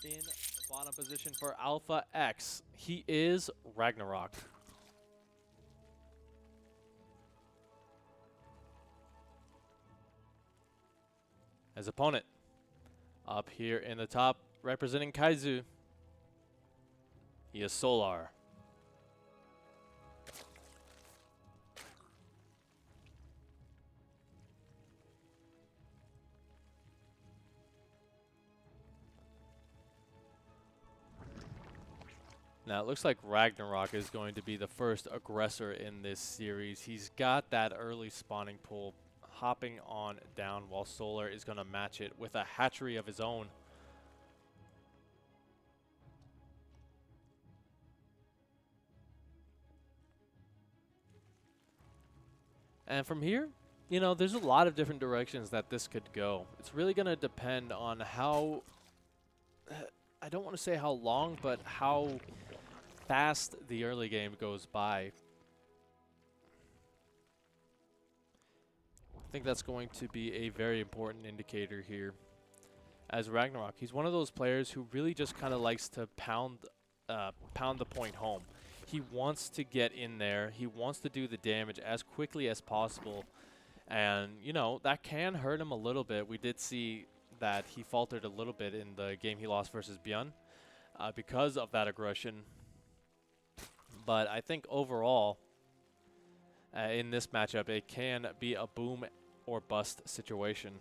In the bottom position for Alpha X, he is RagnaroK. His opponent, up here in the top, representing Kaizu, he is Solar. Now, it looks like RagnaroK is going to be the first aggressor in this series. He's got that early spawning pool hopping on down, while Solar is going to match it with a hatchery of his own. And from here, you know, there's a lot of different directions that this could go. It's really going to depend on how, I don't want to say how long, but how fast the early game goes by. I think that's going to be a very important indicator here. As RagnaroK, he's one of those players who really just kind of likes to pound the point home. He wants to get in there. He wants to do the damage as quickly as possible. And, you know, that can hurt him a little bit. We did see that he faltered a little bit in the game he lost versus Byun because of that aggression. But I think overall, in this matchup, it can be a boom or bust situation.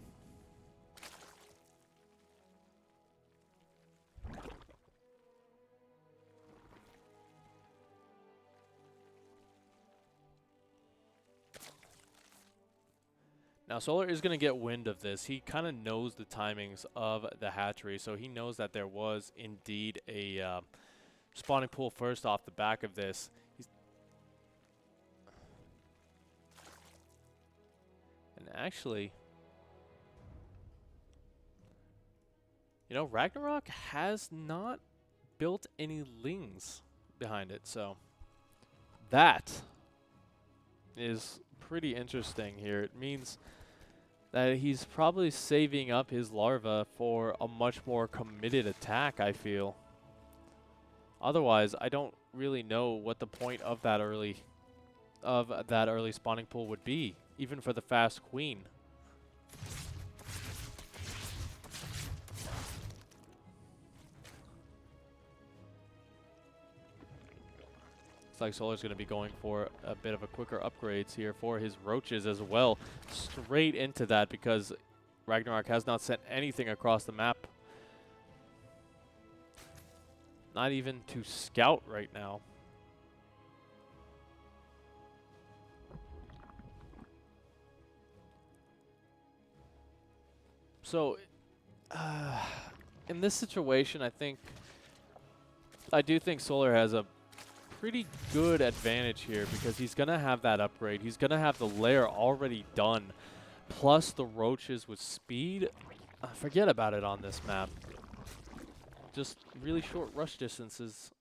Now, Solar is going to get wind of this. He kind of knows the timings of the hatchery, so he knows that there was indeed a spawning pool first off the back of this. And actually, you know, RagnaroK has not built any lings behind it, so that is pretty interesting here. It means that he's probably saving up his larva for a much more committed attack, I feel. Otherwise, I don't really know what the point of that early spawning pool would be, even for the fast queen. Looks like Solar's going to be going for a bit of a quicker upgrades here for his roaches as well. Straight into that because RagnaroK has not sent anything across the map. Not even to scout right now. So, in this situation, I do think Solar has a pretty good advantage here because he's going to have that upgrade. He's going to have the lair already done, plus the roaches with speed. Forget about it on this map. Just really short rush distances.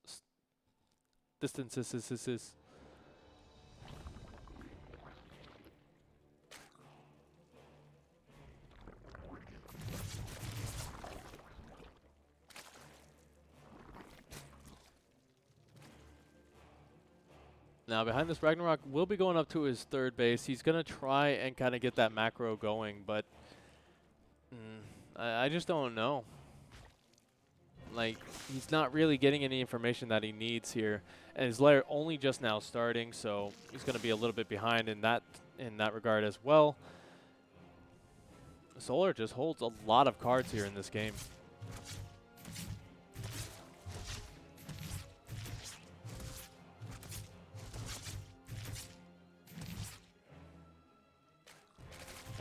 Now behind this, RagnaroK will be going up to his third base. He's going to try and kind of get that macro going, but I just don't know. Like, he's not really getting any information that he needs here. And his lair only just now starting, so he's going to be a little bit behind in that regard as well. Solar just holds a lot of cards here in this game.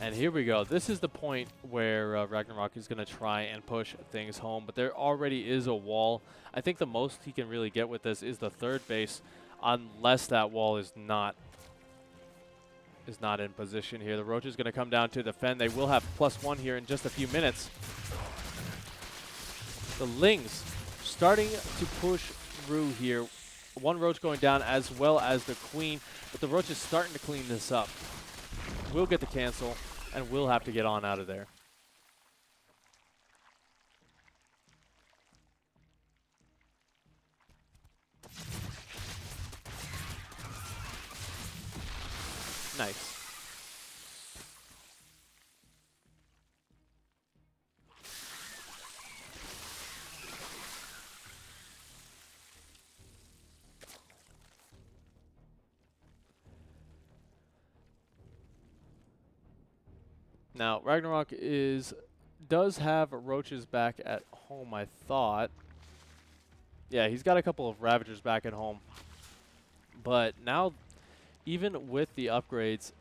And here we go. This is the point where RagnaroK is going to try and push things home, but there already is a wall. I think the most he can really get with this is the third base, unless that wall is not in position here. The Roach is going to come down to defend. They will have +1 here in just a few minutes. The Lings starting to push through here. One Roach going down as well as the Queen, but the Roach is starting to clean this up. We'll get the cancel, and we'll have to get on out of there. Nice. Now, RagnaroK does have roaches back at home, I thought. Yeah, he's got a couple of Ravagers back at home. But now, even with the upgrades,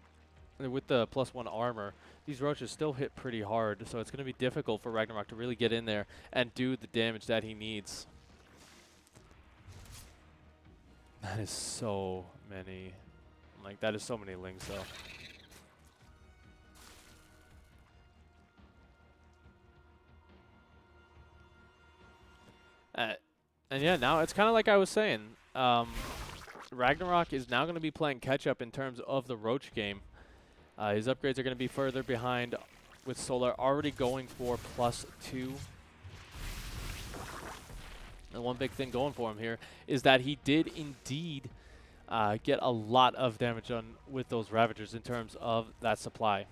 with the +1 armor, these roaches still hit pretty hard, so it's going to be difficult for RagnaroK to really get in there and do the damage that he needs. That is so many. Like, that is so many lings, though. And yeah, now it's kind of like I was saying. RagnaroK is now going to be playing catch-up in terms of the roach game. His upgrades are going to be further behind, with Solar already going for +2. And one big thing going for him here is that he did indeed get a lot of damage done with those Ravagers in terms of that supply.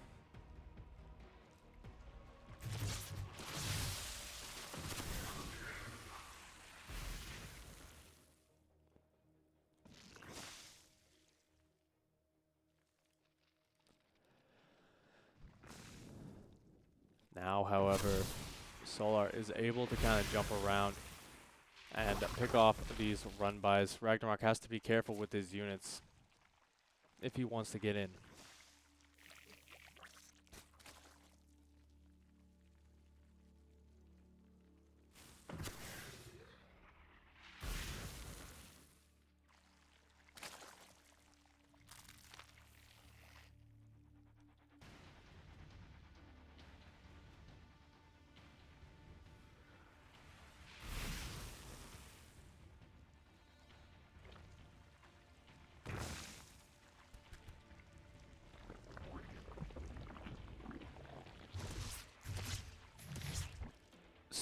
Now, however, Solar is able to kind of jump around and pick off these run-bys. RagnaroK has to be careful with his units if he wants to get in.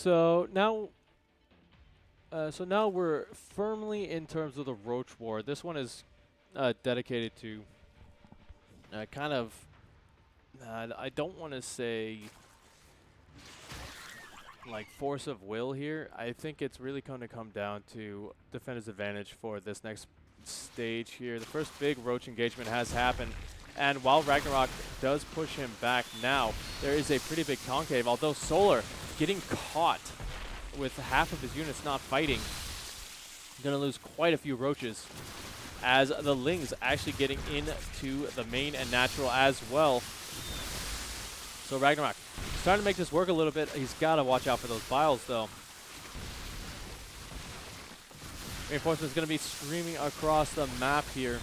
So now we're firmly in terms of the Roach War. This one is dedicated to kind of, I don't want to say like force of will here. I think it's really going to come down to defender's advantage for this next stage here. The first big Roach engagement has happened. And while RagnaroK does push him back now, there is a pretty big concave, although Solar getting caught with half of his units not fighting. Gonna lose quite a few roaches as the Lings actually getting into the main and natural as well. So RagnaroK starting to make this work a little bit. He's got to watch out for those Biles, though. Reinforcements going to be streaming across the map here.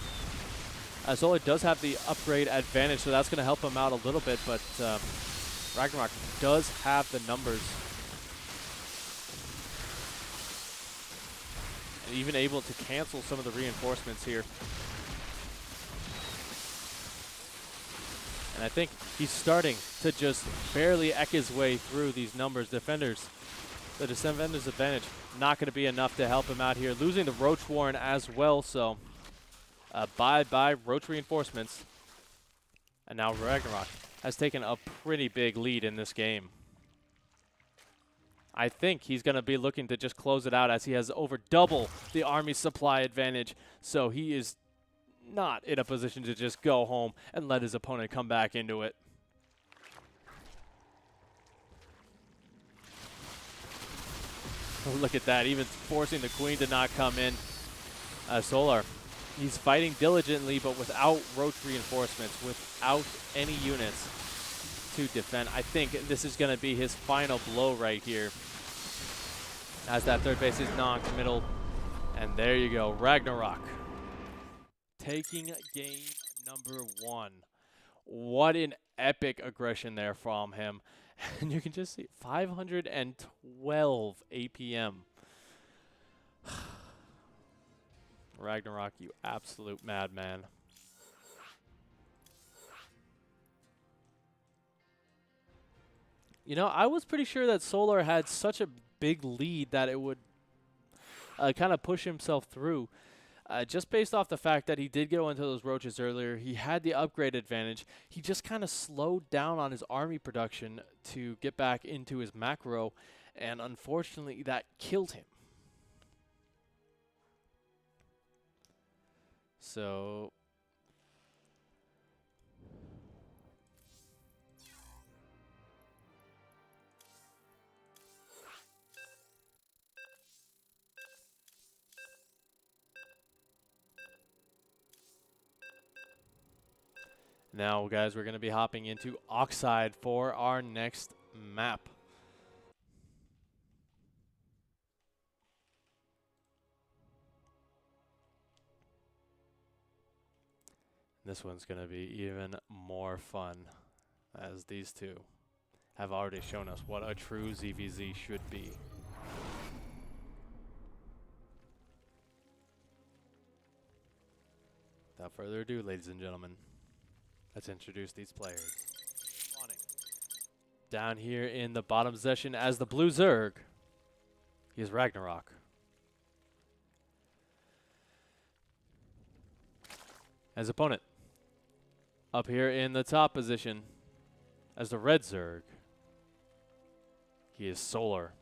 Solar does have the upgrade advantage, so that's going to help him out a little bit, but RagnaroK does have the numbers. And even able to cancel some of the reinforcements here. And I think he's starting to just barely eke his way through these numbers. Defenders, the defender's advantage, not going to be enough to help him out here. Losing the Roach Warren as well, so bye-bye Roach reinforcements. And now RagnaroK has taken a pretty big lead in this game. I think he's going to be looking to just close it out as he has over double the army supply advantage. So he is not in a position to just go home and let his opponent come back into it. Oh, look at that, even forcing the Queen to not come in. Solar, he's fighting diligently, but without Roach reinforcements, without any units to defend. I think this is going to be his final blow right here, as that third base is non-committal. And there you go, RagnaroK taking game number 1. What an epic aggression there from him. And you can just see 512 APM. RagnaroK, you absolute madman. You know, I was pretty sure that Solar had such a big lead that it would kind of push himself through. just based off the fact that he did go into those roaches earlier, he had the upgrade advantage. He just kind of slowed down on his army production to get back into his macro, and unfortunately that killed him. So now, guys, we're going to be hopping into Oxide for our next map. This one's going to be even more fun, as these two have already shown us what a true ZvZ should be. Without further ado, ladies and gentlemen, let's introduce these players. Down here in the bottom session as the Blue Zerg, he is RagnaroK. As opponent, up here in the top position as the Red Zerg, he is Solar.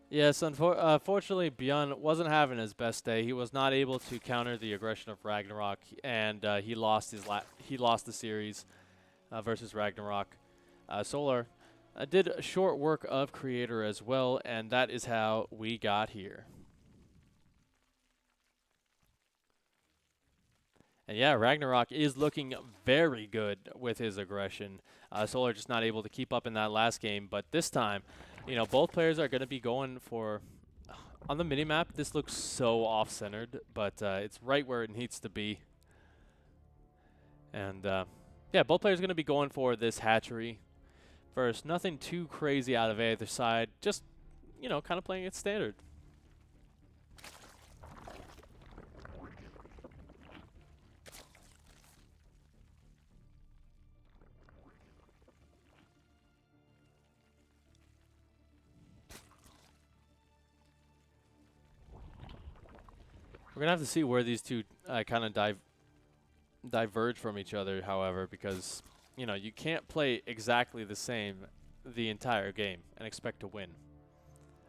Yes, unfortunately, Bjorn wasn't having his best day. He was not able to counter the aggression of RagnaroK, and he lost the series versus RagnaroK. Solar did a short work of Creator as well, and that is how we got here. And yeah, RagnaroK is looking very good with his aggression. Solar just not able to keep up in that last game, but this time, you know, both players are going to be going for, on the minimap, this looks so off-centered, but it's right where it needs to be. And yeah, both players are going to be going for this hatchery first. Nothing too crazy out of either side, just, you know, kind of playing it standard. We're going to have to see where these two kind of diverge from each other, however, because, you know, you can't play exactly the same the entire game and expect to win.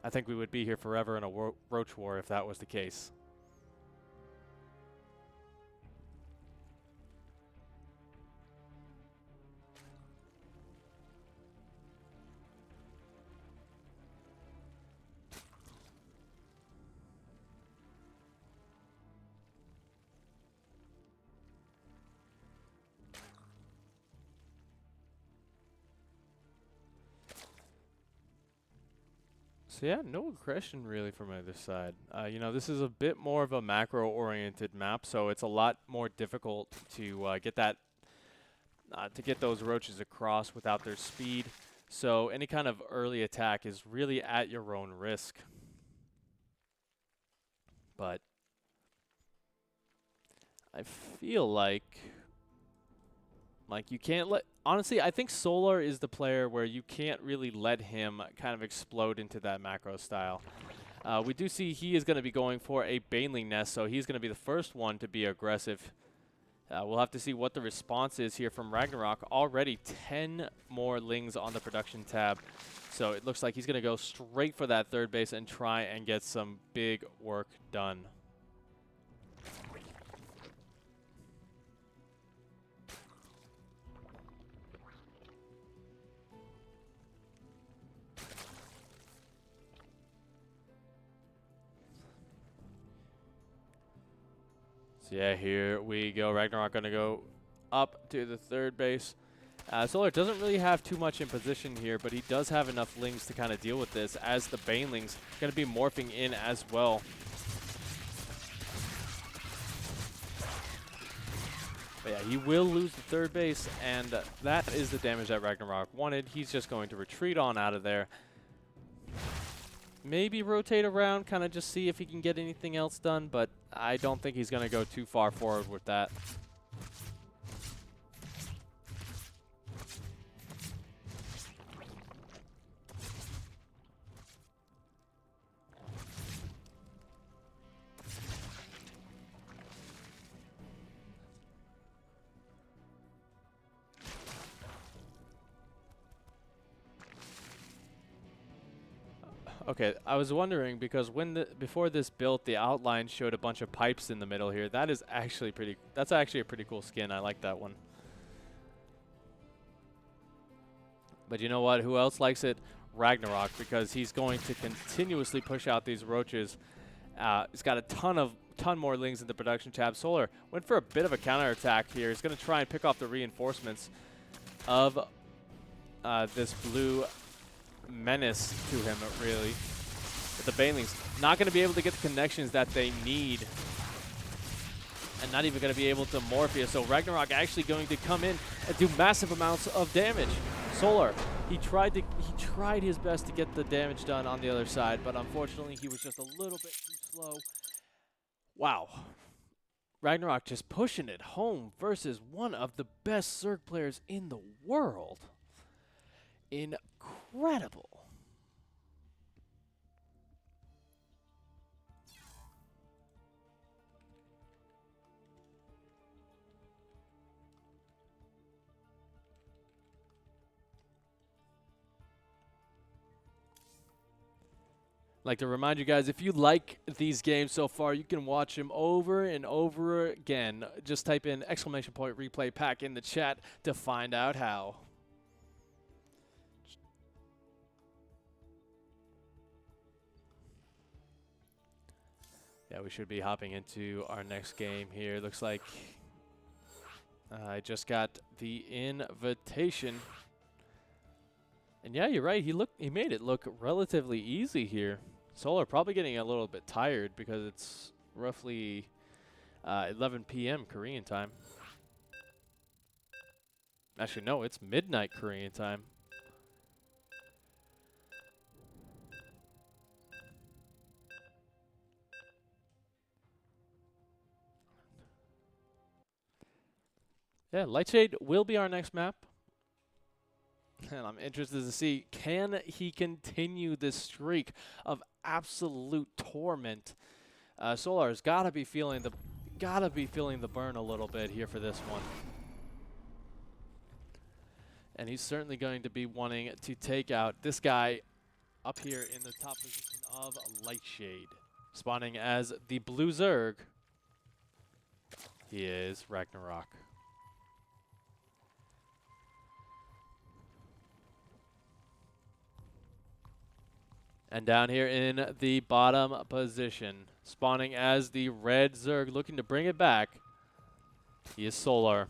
I think we would be here forever in a roach war if that was the case. So yeah, no aggression really from either side. You know, this is a bit more of a macro-oriented map, so it's a lot more difficult to get those roaches across without their speed. So any kind of early attack is really at your own risk. But I feel like you can't let... Honestly, I think Solar is the player where you can't really let him kind of explode into that macro style. We do see he is going to be going for a Baneling Nest, so he's going to be the first one to be aggressive. We'll have to see what the response is here from RagnaroK. Already 10 more Lings on the production tab. So it looks like he's going to go straight for that third base and try and get some big work done. So yeah, here we go. RagnaroK going to go up to the third base. Solar doesn't really have too much in position here, but he does have enough Lings to kind of deal with this, as the Banelings going to be morphing in as well. But yeah, he will lose the third base, and that is the damage that RagnaroK wanted. He's just going to retreat on out of there. Maybe rotate around, kind of just see if he can get anything else done, but I don't think he's going to go too far forward with that. Okay, I was wondering because before this built, the outline showed a bunch of pipes in the middle here. That is actually that's actually a pretty cool skin. I like that one. But you know what? Who else likes it? RagnaroK, because he's going to continuously push out these roaches. He's got a ton more lings in the production tab. Solar went for a bit of a counterattack here. He's going to try and pick off the reinforcements of this blue menace to him, really. But the Banelings not going to be able to get the connections that they need, and not even going to be able to Morphia. So RagnaroK actually going to come in and do massive amounts of damage. Solar, he tried his best to get the damage done on the other side, but unfortunately he was just a little bit too slow. Wow. RagnaroK just pushing it home versus one of the best Zerg players in the world. Incredible. Like to remind you guys, if you like these games so far, you can watch them over and over again. Just type in ! replay pack in the chat to find out how. Yeah, we should be hopping into our next game here. Looks like I just got the invitation. And yeah, you're right. He made it look relatively easy here. Solar probably getting a little bit tired because it's roughly 11 p.m. Korean time. Actually, no, it's midnight Korean time. Yeah, Lightshade will be our next map. And I'm interested to see, can he continue this streak of absolute torment? Solar's gotta be feeling the burn a little bit here for this one. And he's certainly going to be wanting to take out this guy up here in the top position of Lightshade. Spawning as the blue Zerg, he is RagnaroK. And down here in the bottom position, spawning as the red Zerg, looking to bring it back, he is Solar.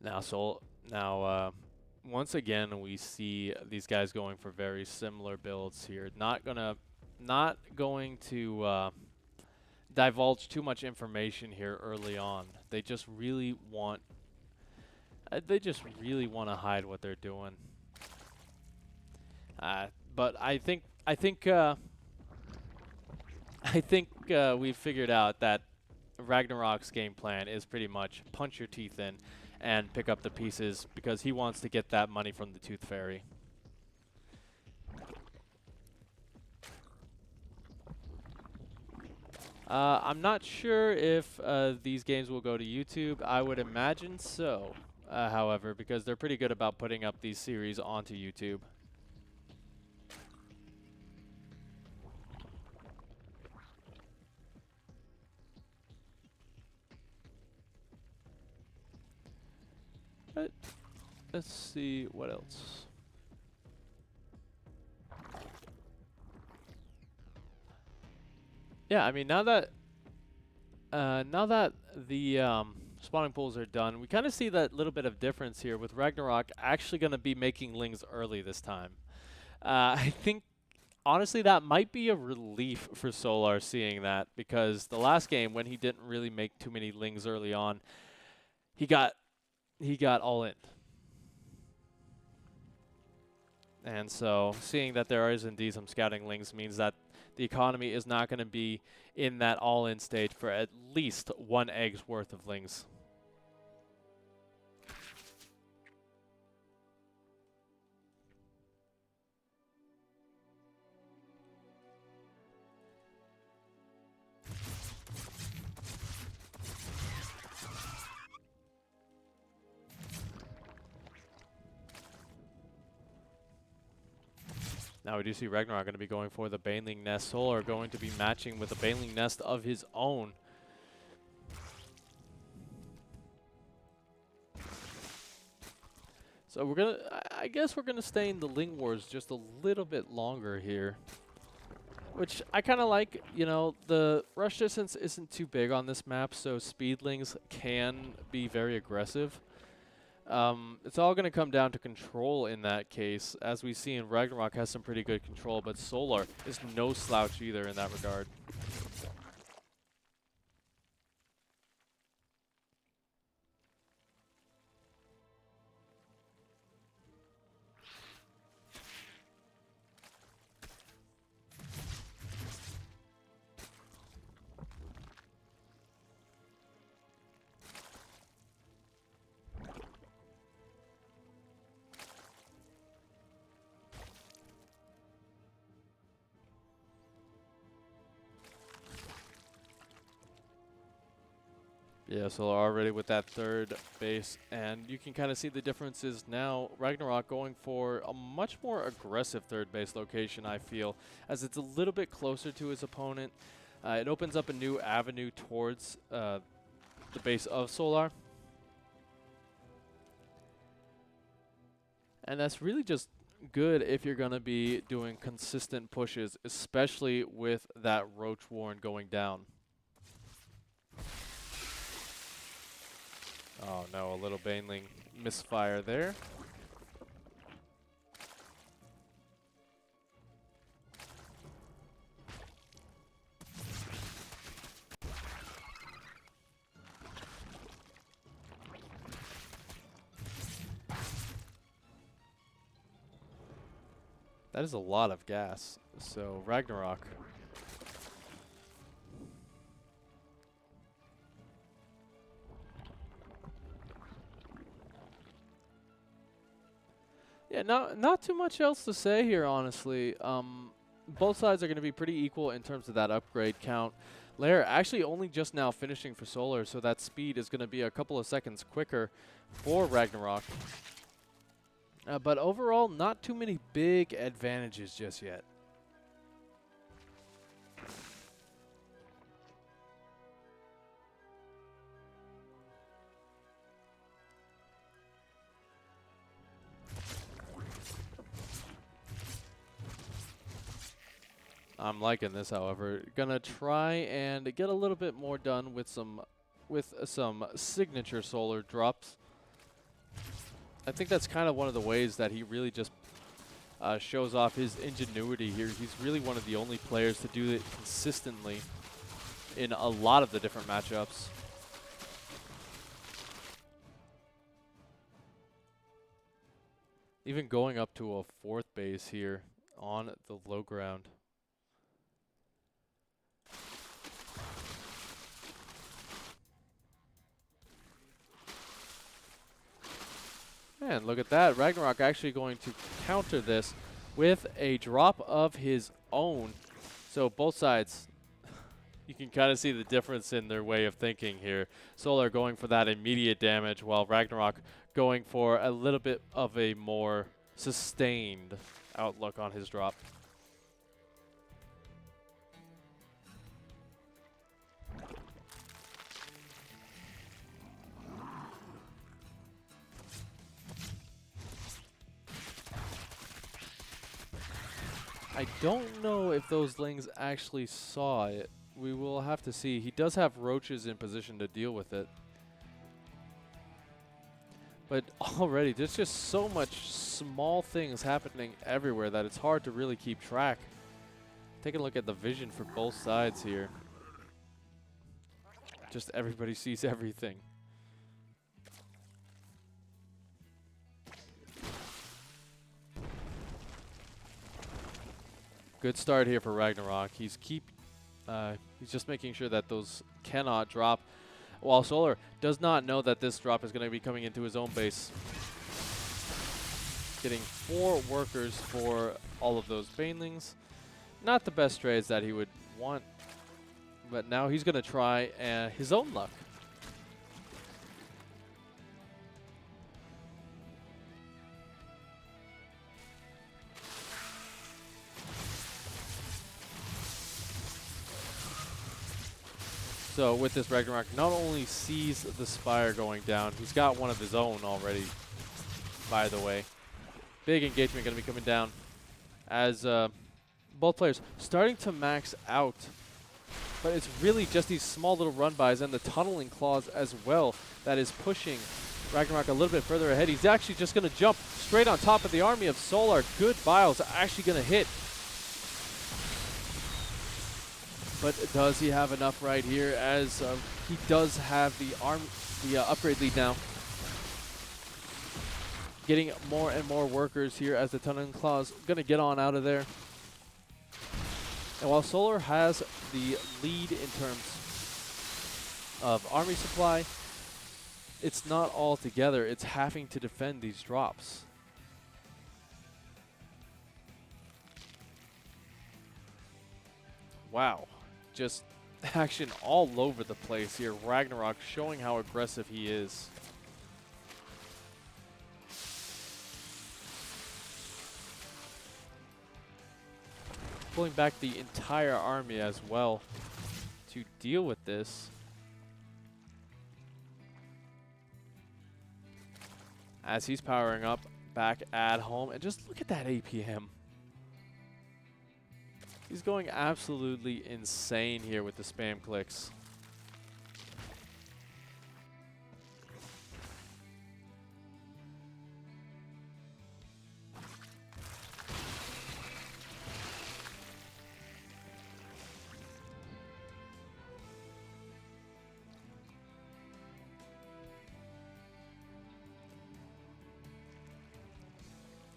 Now, once again, we see these guys going for very similar builds here. Not going to divulge too much information here early on. They just really want to hide what they're doing. But I think we've figured out that RagnaroK's game plan is pretty much punch your teeth in and pick up the pieces because he wants to get that money from the Tooth Fairy. I'm not sure if these games will go to YouTube. I would imagine so, however, because they're pretty good about putting up these series onto YouTube. But let's see what else. Yeah, I mean, now that the spawning pools are done, we kind of see that little bit of difference here with RagnaroK actually going to be making lings early this time. I think, honestly, that might be a relief for Solar seeing that, because the last game, when he didn't really make too many lings early on, he got all in. And so seeing that there is indeed some scouting lings means that the economy is not going to be in that all-in stage for at least one egg's worth of lings. Now we do see RagnaroK going to be going for the Baneling Nest. Solar going to be matching with a Baneling Nest of his own. So we're gonna, I guess we're gonna stay in the Ling Wars just a little bit longer here, which I kind of like. You know, the rush distance isn't too big on this map, so speedlings can be very aggressive. It's all gonna come down to control in that case. As we see in RagnaroK has some pretty good control, but Solar is no slouch either in that regard. Yeah, so already with that third base, and you can kind of see the differences now. RagnaroK going for a much more aggressive third base location, I feel, as it's a little bit closer to his opponent. It opens up a new avenue towards the base of Solar. And that's really just good if you're going to be doing consistent pushes, especially with that Roach Warren going down. Oh no, a little Baneling misfire there. That is a lot of gas. So RagnaroK. Yeah, not too much else to say here, honestly. Both sides are going to be pretty equal in terms of that upgrade count. Lair actually only just now finishing for Solar, so that speed is going to be a couple of seconds quicker for RagnaroK. But overall, not too many big advantages just yet. I'm liking this, however. Gonna try and get a little bit more done with some signature Solar drops. I think that's kind of one of the ways that he really just shows off his ingenuity here. He's really one of the only players to do it consistently in a lot of the different matchups. Even going up to a fourth base here on the low ground. And look at that, RagnaroK actually going to counter this with a drop of his own. So both sides, you can kind of see the difference in their way of thinking here. Solar going for that immediate damage, while RagnaroK going for a little bit of a more sustained outlook on his drop. I don't know if those Lings actually saw it. We will have to see. He does have roaches in position to deal with it. But already, there's just so much small things happening everywhere that it's hard to really keep track. Take a look at the vision for both sides here. Just everybody sees everything. Good start here for RagnaroK. He's just making sure that those cannot drop, while Solar does not know that this drop is going to be coming into his own base. Getting 4 workers for all of those Banelings. Not the best trades that he would want, but now he's going to try his own luck. So with this, RagnaroK not only sees the Spire going down, he's got one of his own already, by the way. Big engagement going to be coming down as both players starting to max out. But it's really just these small little run-bys and the tunneling claws as well that is pushing RagnaroK a little bit further ahead. He's actually just going to jump straight on top of the army of Solar. Good biles actually going to hit. But does he have enough right here, as he does have the upgrade lead now. Getting more and more workers here as the tunneling claws going to get on out of there. And while Solar has the lead in terms of army supply, it's not all together. It's having to defend these drops. Wow. Just action all over the place here. RagnaroK showing how aggressive he is. Pulling back the entire army as well to deal with this. As he's powering up back at home. And just look at that APM. He's going absolutely insane here with the spam clicks.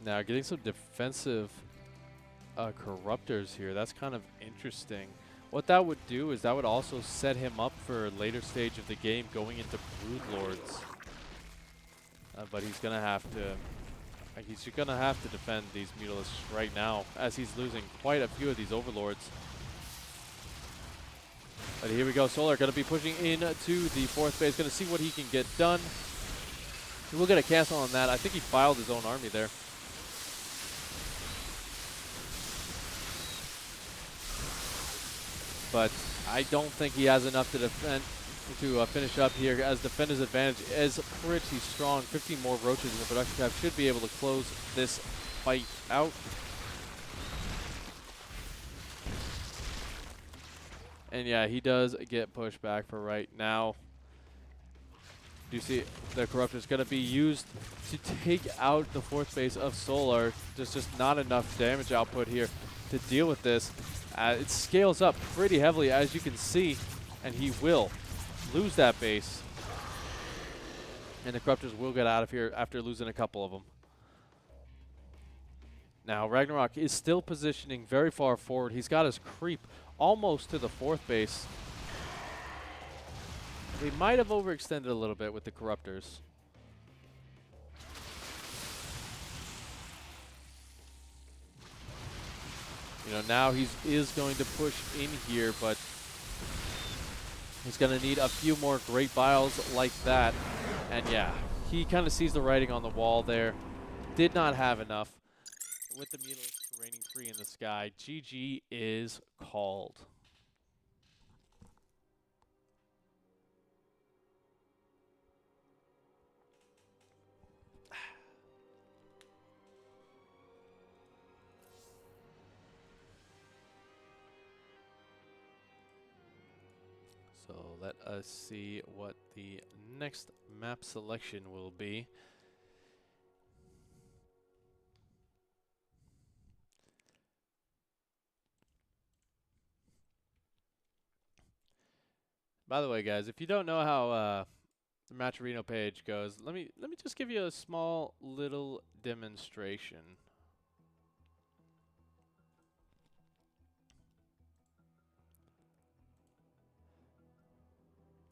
Now getting some defensive corruptors here. That's kind of interesting. What that would do is that would also set him up for a later stage of the game going into Broodlords. But he's gonna have to defend these Mutalisks right now, as he's losing quite a few of these Overlords. But here we go. Solar gonna be pushing into the fourth base, gonna see what he can get done. We'll get a cancel on that. I think he filed his own army there. But I don't think he has enough to defend to finish up here, as defender's advantage is pretty strong. 15 more roaches in the production tab should be able to close this fight out. And yeah, he does get pushed back for right now. You see the Corruptor's going to be used to take out the fourth base of Solar. There's just not enough damage output here to deal with this. It scales up pretty heavily, as you can see, and he will lose that base. And the Corruptors will get out of here after losing a couple of them. Now, RagnaroK is still positioning very far forward. He's got his creep almost to the fourth base. They might have overextended a little bit with the Corruptors. You know, now he is going to push in here, but he's going to need a few more great biles like that. And yeah, he kind of sees the writing on the wall there. Did not have enough. With the Mutalisks reigning free in the sky, GG is called. So let us see what the next map selection will be. By the way, guys, if you don't know how the Matcherino page goes, let me just give you a small little demonstration.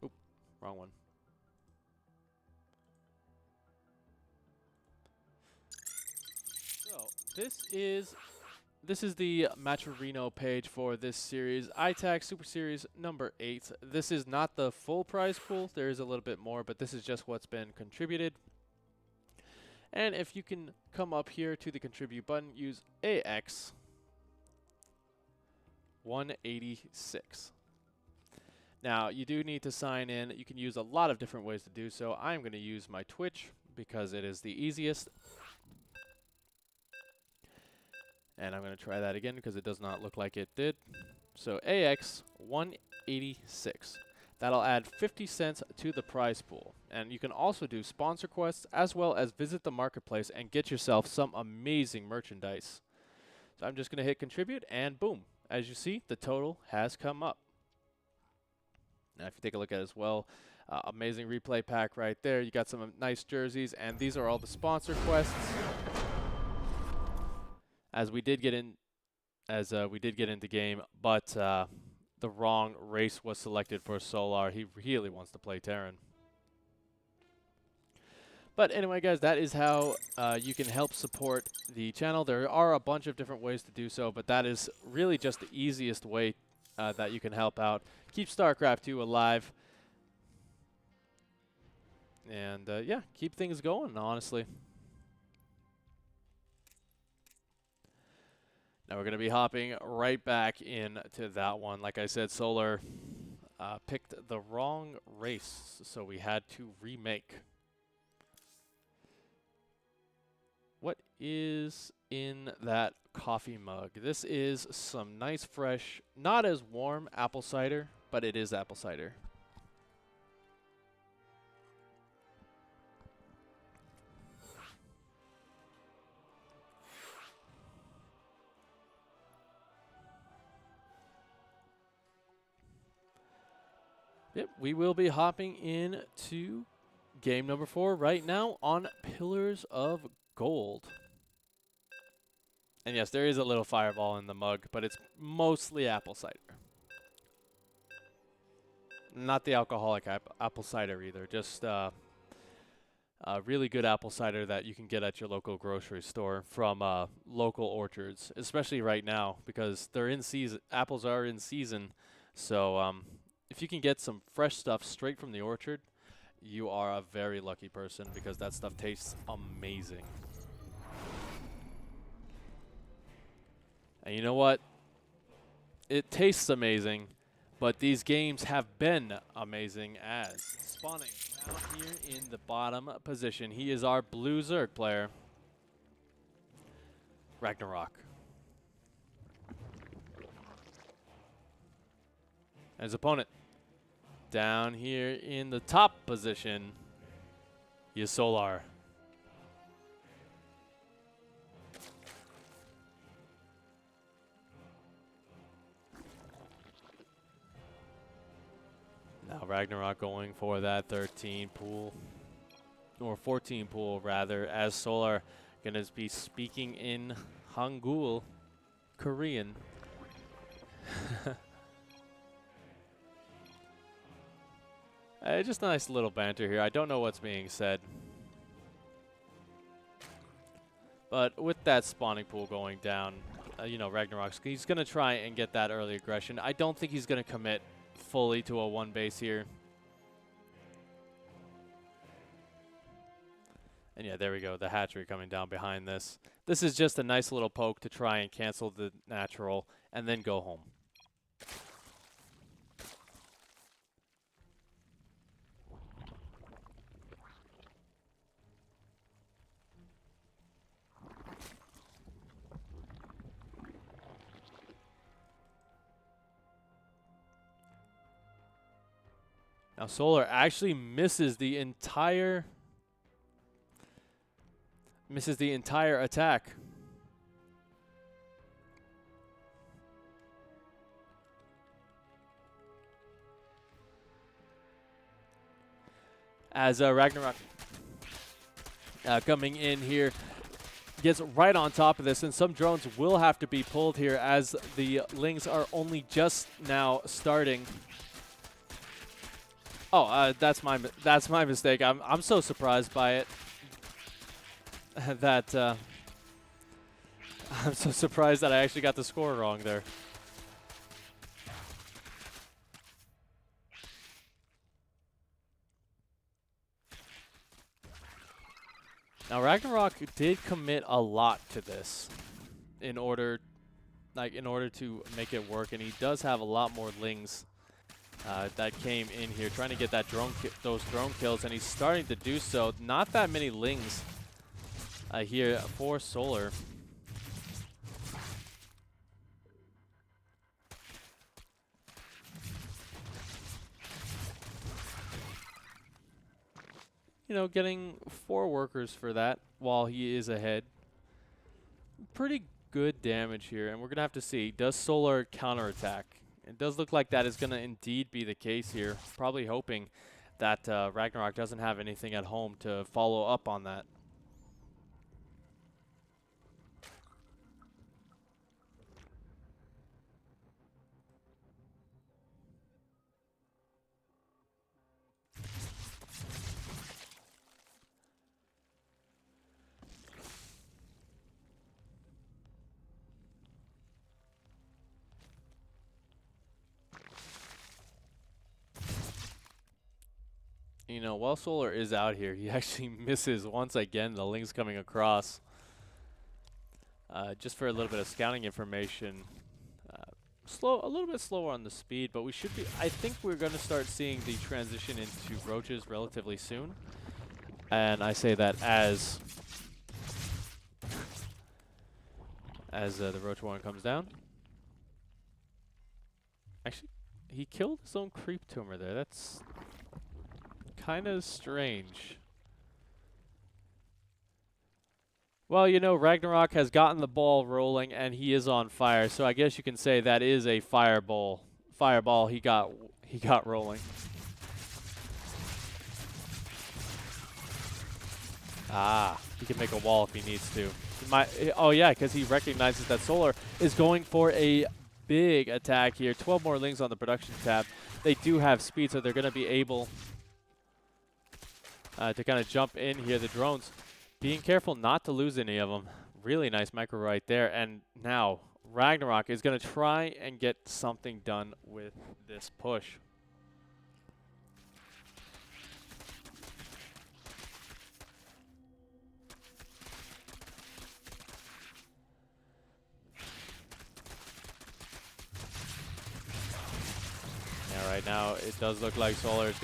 Oop, wrong one. So this is the Matcherino page for this series, ITaX Super Series number 8. This is not the full prize pool. There is a little bit more, but this is just what's been contributed. And if you can come up here to the contribute button, use AX 186. Now, you do need to sign in. You can use a lot of different ways to do so. I'm going to use my Twitch because it is the easiest. And I'm going to try that again because it does not look like it did. So AX 186. That'll add 50 cents to the prize pool. And you can also do sponsor quests as well as visit the marketplace and get yourself some amazing merchandise. So I'm just going to hit contribute and boom. As you see, the total has come up. Now if you take a look at it as well, amazing replay pack right there. You got some nice jerseys, and these are all the sponsor quests. As we did get into game, but the wrong race was selected for Solar. He really wants to play Terran. But anyway, guys, that is how you can help support the channel. There are a bunch of different ways to do so, but that is really just the easiest way that you can help out. Keep StarCraft 2 alive. And, yeah, keep things going, honestly. Now we're going to be hopping right back into that one. Like I said, Solar picked the wrong race, so we had to remake. What is in that coffee mug? This is some nice, fresh, not as warm apple cider, but it is apple cider. Yep, we will be hopping into game number 4 right now on Pillars of Gold. And yes, there is a little fireball in the mug, but it's mostly apple cider. Not the alcoholic apple cider either, just really good apple cider that you can get at your local grocery store from local orchards, especially right now because they're in season. Apples are in season, so if you can get some fresh stuff straight from the orchard, you are a very lucky person because that stuff tastes amazing. And you know what? It tastes amazing, but these games have been amazing as. Spawning down here in the bottom position. He is our blue Zerg player, RagnaroK. And his opponent down here in the top position, he is Solar. Now RagnaroK going for that 13 pool, or 14 pool rather, as Solar going to be speaking in Hangul, Korean. Just a nice little banter here. I don't know what's being said. But with that spawning pool going down, you know, RagnaroK, he's going to try and get that early aggression. I don't think he's going to commit fully to a 1 base here. And yeah, there we go. The hatchery coming down behind this. This is just a nice little poke to try and cancel the natural and then go home. Now Solar actually misses the entire attack. As RagnaroK coming in here gets right on top of this, and some drones will have to be pulled here as the Lings are only just now starting. Oh, that's my mistake. I'm so surprised by it that I'm so surprised that I actually got the score wrong there. Now RagnaroK did commit a lot to this in order to make it work, and he does have a lot more Lings that came in here, trying to get that those drone kills, and he's starting to do so. Not that many lings here for Solar. You know, getting 4 workers for that while he is ahead. Pretty good damage here, and we're going to have to see. Does Solar counterattack? It does look like that is going to indeed be the case here. Probably hoping that RagnaroK doesn't have anything at home to follow up on that. You know, while Solar is out here, he actually misses once again the lings coming across. Just for a little bit of scouting information, a little bit slower on the speed, but we should be. I think we're going to start seeing the transition into roaches relatively soon, and I say that as the roach one comes down. Actually, he killed his own creep tumor there. That's kind of strange. Well, you know, RagnaroK has gotten the ball rolling, and he is on fire. So I guess you can say that is a fireball he got rolling. Ah, he can make a wall if he needs to. Oh yeah, because he recognizes that Solar is going for a big attack here. 12 more lings on the production tab. They do have speed, so they're going to be able to kind of jump in here. The drones being careful not to lose any of them. Really nice micro right there. And now RagnaroK is going to try and get something done with this push. Yeah, right now it does look like Solar is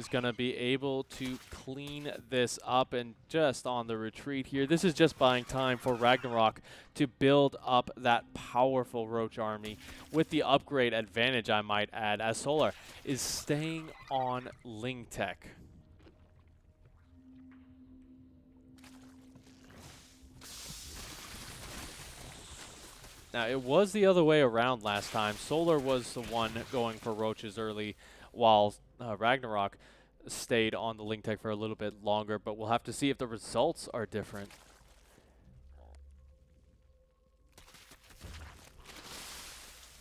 going to be able to clean this up, and just on the retreat here. This is just buying time for RagnaroK to build up that powerful Roach army with the upgrade advantage, I might add, as Solar is staying on Ling Tech. Now, it was the other way around last time. Solar was the one going for roaches early, while RagnaroK stayed on the Ling Tech for a little bit longer, but we'll have to see if the results are different.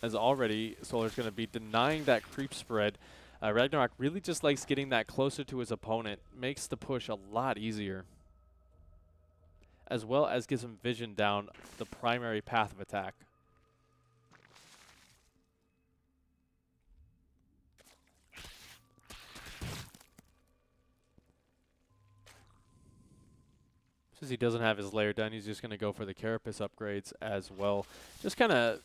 As already, Solar's going to be denying that creep spread. RagnaroK really just likes getting that closer to his opponent. Makes the push a lot easier, as well as gives him vision down the primary path of attack. Since he doesn't have his lair done, he's just going to go for the Carapace upgrades as well. Just kind of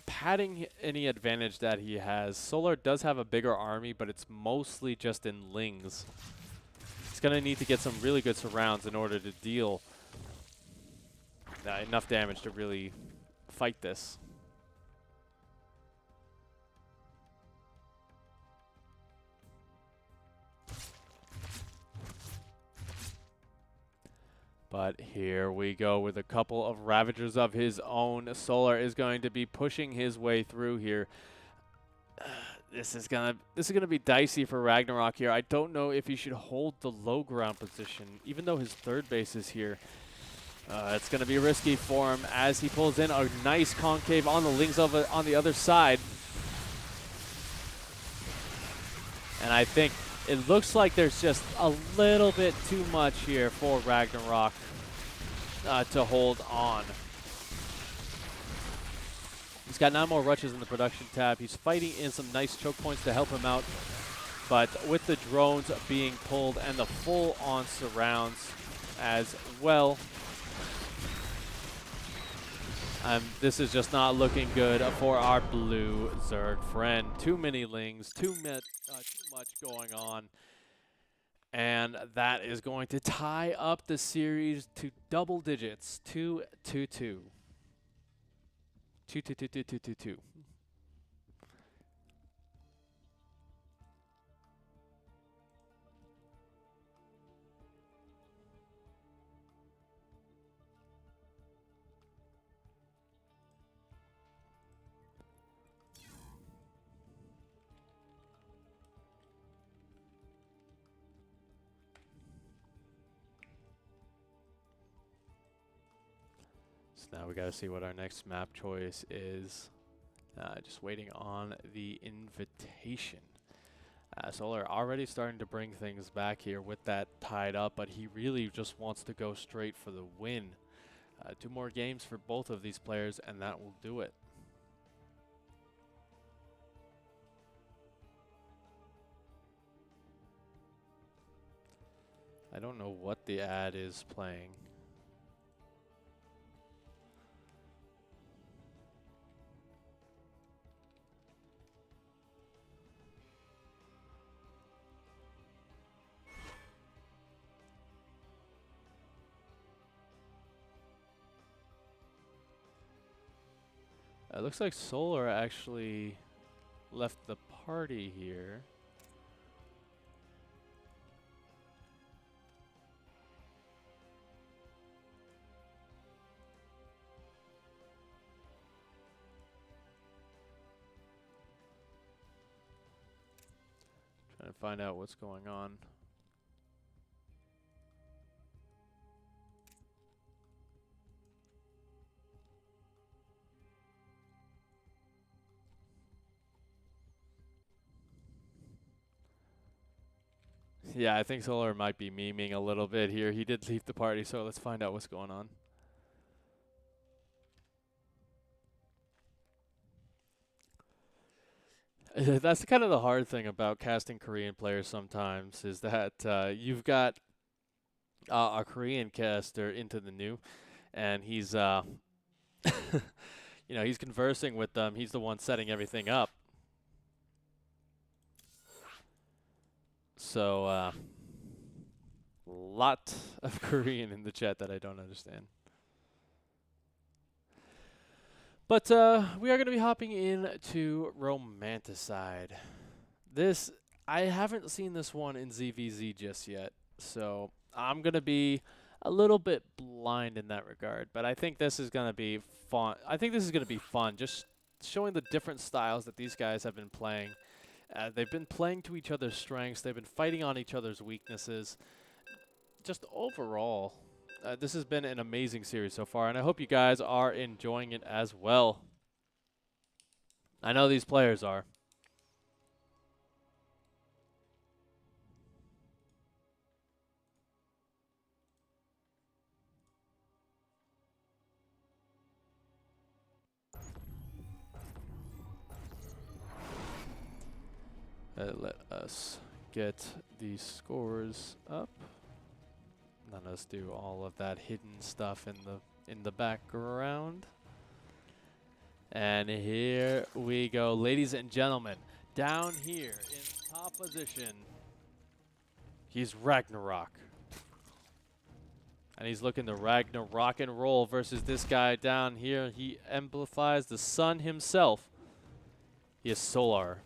padding any advantage that he has. Solar does have a bigger army, but it's mostly just in lings. He's going to need to get some really good surrounds in order to deal enough damage to really fight this. But here we go with a couple of Ravagers of his own. Solar is going to be pushing his way through here. This is gonna be dicey for RagnaroK here. I don't know if he should hold the low ground position, even though his third base is here. It's going to be risky for him as he pulls in a nice concave on the lings on the other side. And I think it looks like there's just a little bit too much here for RagnaroK to hold on. He's got 9 more rushes in the production tab. He's fighting in some nice choke points to help him out. But with the drones being pulled and the full-on surrounds as well, This is just not looking good for our blue Zerg friend. Too many lings, too much going on. And that is going to tie up the series to double digits, 2-2-2. 2-2-2-2-2-2-2. So now we got to see what our next map choice is. Just waiting on the invitation. Solar already starting to bring things back here with that tied up, but he really just wants to go straight for the win. 2 more games for both of these players, and that will do it. I don't know what the ad is playing. It looks like Solar actually left the party here. Trying to find out what's going on. Yeah, I think Solar might be memeing a little bit here. He did leave the party, so let's find out what's going on. That's kind of the hard thing about casting Korean players sometimes, is that you've got a Korean caster into the new, and he's, you know, he's conversing with them. He's the one setting everything up. So, lot of Korean in the chat that I don't understand. But we are going to be hopping into Romanticide. This, I haven't seen this one in ZvZ just yet, so I'm going to be a little bit blind in that regard. But I think this is going to be fun. I think this is going to be fun, just showing the different styles that these guys have been playing. They've been playing to each other's strengths. They've been fighting on each other's weaknesses. Just overall, this has been an amazing series so far, and I hope you guys are enjoying it as well. I know these players are. Let us get the scores up. Let us do all of that hidden stuff in the background. And here we go, ladies and gentlemen. Down here in top position, he's RagnaroK. And he's looking to RagnaroK and roll versus this guy down here. He amplifies the sun himself. He is Solar.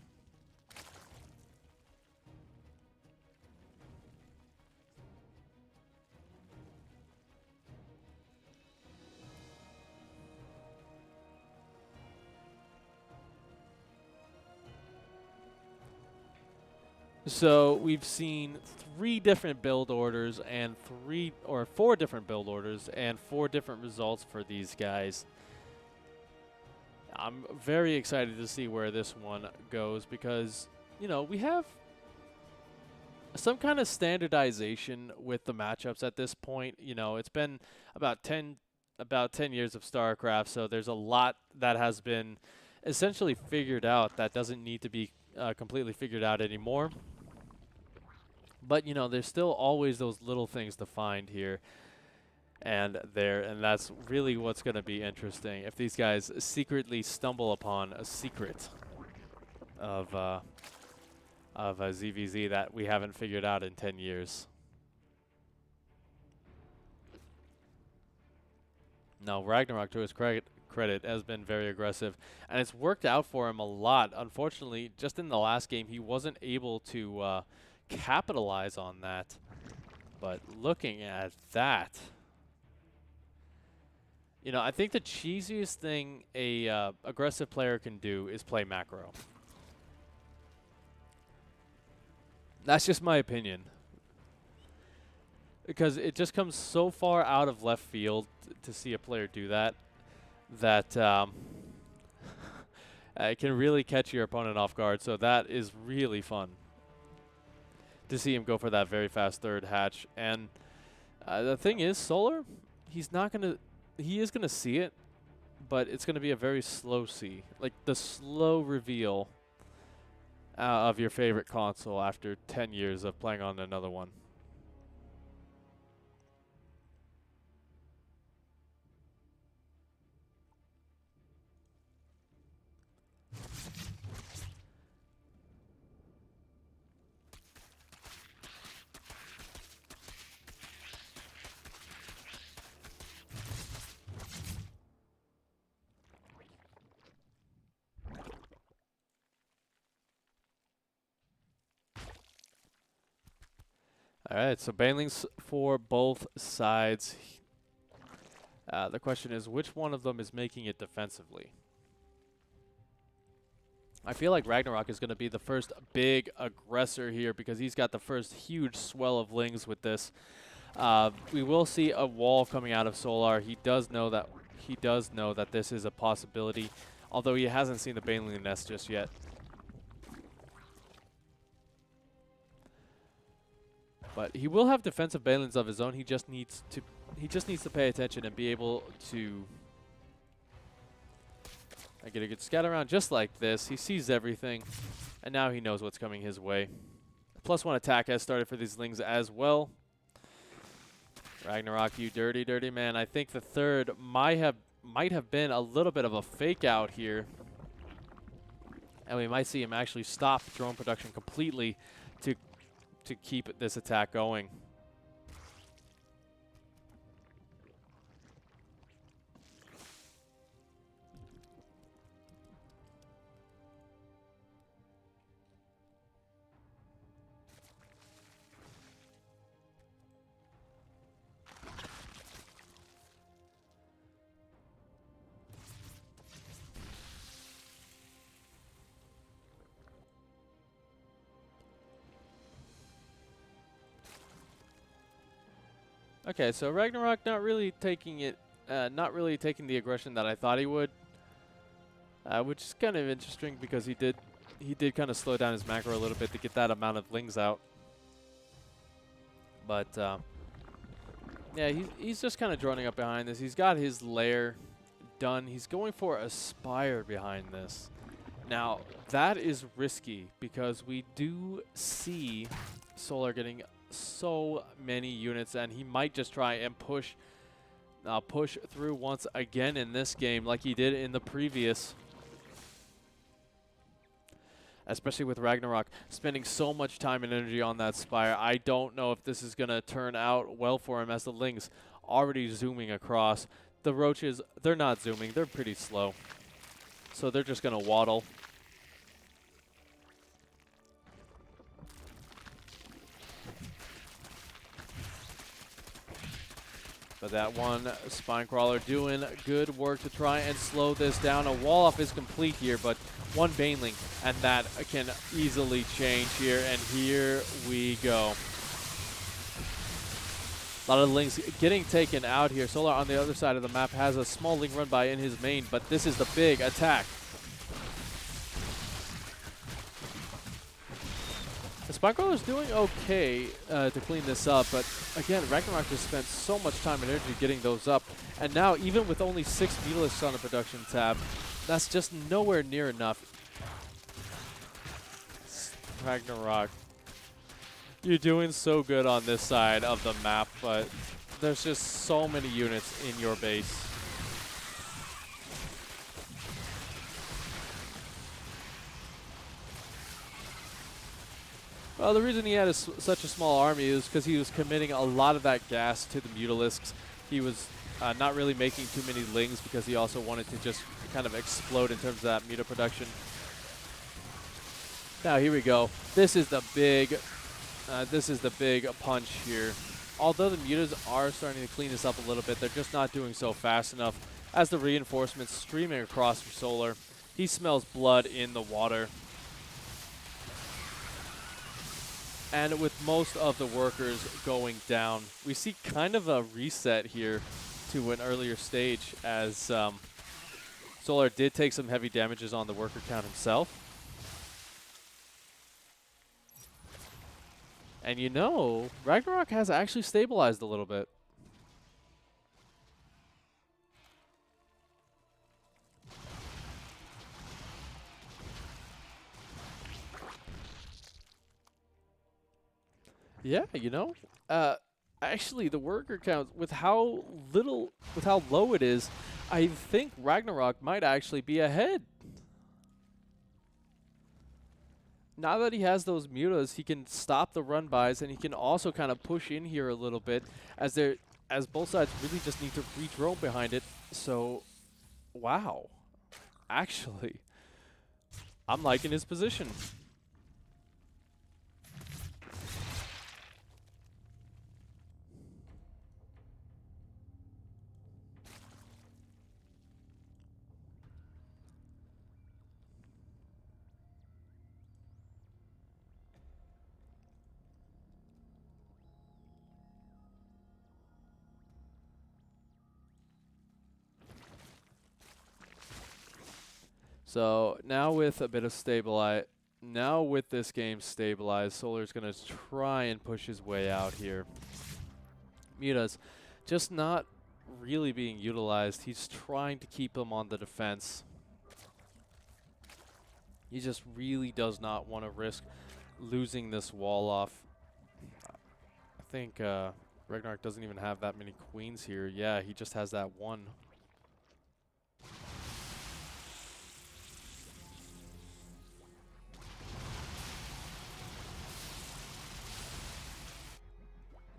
So we've seen 3 different build orders and 4 different build orders and 4 different results for these guys. I'm very excited to see where this one goes because, you know, we have some kind of standardization with the matchups at this point. You know, it's been about 10 years of StarCraft, so there's a lot that has been essentially figured out that doesn't need to be completely figured out anymore. But, you know, there's still always those little things to find here. And that's really what's going to be interesting if these guys secretly stumble upon a secret of a ZvZ that we haven't figured out in 10 years. No, RagnaroK, to his credit, has been very aggressive, and it's worked out for him a lot. Unfortunately, just in the last game, he wasn't able to capitalize on that. But looking at that, you know, I think the cheesiest thing a aggressive player can do is play macro. That's just my opinion. Because it just comes so far out of left field to see a player do that, it can really catch your opponent off guard. So that is really fun to see him go for that very fast third hatch. And the thing is, Solar, he is going to see it, but it's going to be a very slow see. Like the slow reveal of your favorite console after 10 years of playing on another one. All right, so banelings for both sides. The question is, which one of them is making it defensively? I feel like RagnaroK is going to be the first big aggressor here because he's got the first huge swell of lings with this. We will see a wall coming out of Solar. He does know that this is a possibility, although he hasn't seen the baneling nest just yet. But he will have defensive banelings of his own. He just needs to pay attention and be able to get a good scout around just like this. He sees everything, and now he knows what's coming his way. +1 attack has started for these lings as well. RagnaroK, you dirty, dirty man. I think the third might have been a little bit of a fake out here, and we might see him actually stop drone production completely to keep this attack going. Okay, so RagnaroK not really taking the aggression that I thought he would, which is kind of interesting because he did kind of slow down his macro a little bit to get that amount of lings out. But yeah, he's just kind of droning up behind this. He's got his lair done. He's going for a spire behind this. Now that is risky because we do see Solar getting so many units, and he might just try and push through once again in this game like he did in the previous. Especially with RagnaroK spending so much time and energy on that spire. I don't know if this is going to turn out well for him as the lings already zooming across. The roaches, they're not zooming. They're pretty slow. So they're just going to waddle. But that one spine crawler doing good work to try and slow this down. A wall off is complete here, but one baneling, and that can easily change here. And here we go. A lot of lings getting taken out here. Solar on the other side of the map has a small ling run by in his main, but this is the big attack. The spine crawler's doing okay to clean this up, but again, RagnaroK just spent so much time and energy getting those up, and now even with only 6 Beetles on the production tab, that's just nowhere near enough. RagnaroK, you're doing so good on this side of the map, but There's just so many units in your base. Well, the reason he had such a small army is because he was committing a lot of that gas to the Mutalisks. He was not really making too many lings because he also wanted to just kind of explode in terms of that muta production. Now here we go. This is the big punch here. Although the mutas are starting to clean this up a little bit, they're just not doing so fast enough as the reinforcements streaming across for Solar. He smells blood in the water. And with most of the workers going down, we see kind of a reset here to an earlier stage as Solar did take some heavy damages on the worker count himself. And you know, RagnaroK has actually stabilized a little bit. Yeah, you know, actually the worker count, with how low it is, I think RagnaroK might actually be ahead. Now that he has those mutas, he can stop the run bys, and he can also kind of push in here a little bit as both sides really just need to re-drone behind it. So, wow. Actually, I'm liking his position. So now with a bit of now with this game stabilized, Solar's gonna try and push his way out here. Muta's just not really being utilized. He's trying to keep them on the defense. He just really does not want to risk losing this wall off. I think RagnaroK doesn't even have that many queens here. Yeah, he just has that one.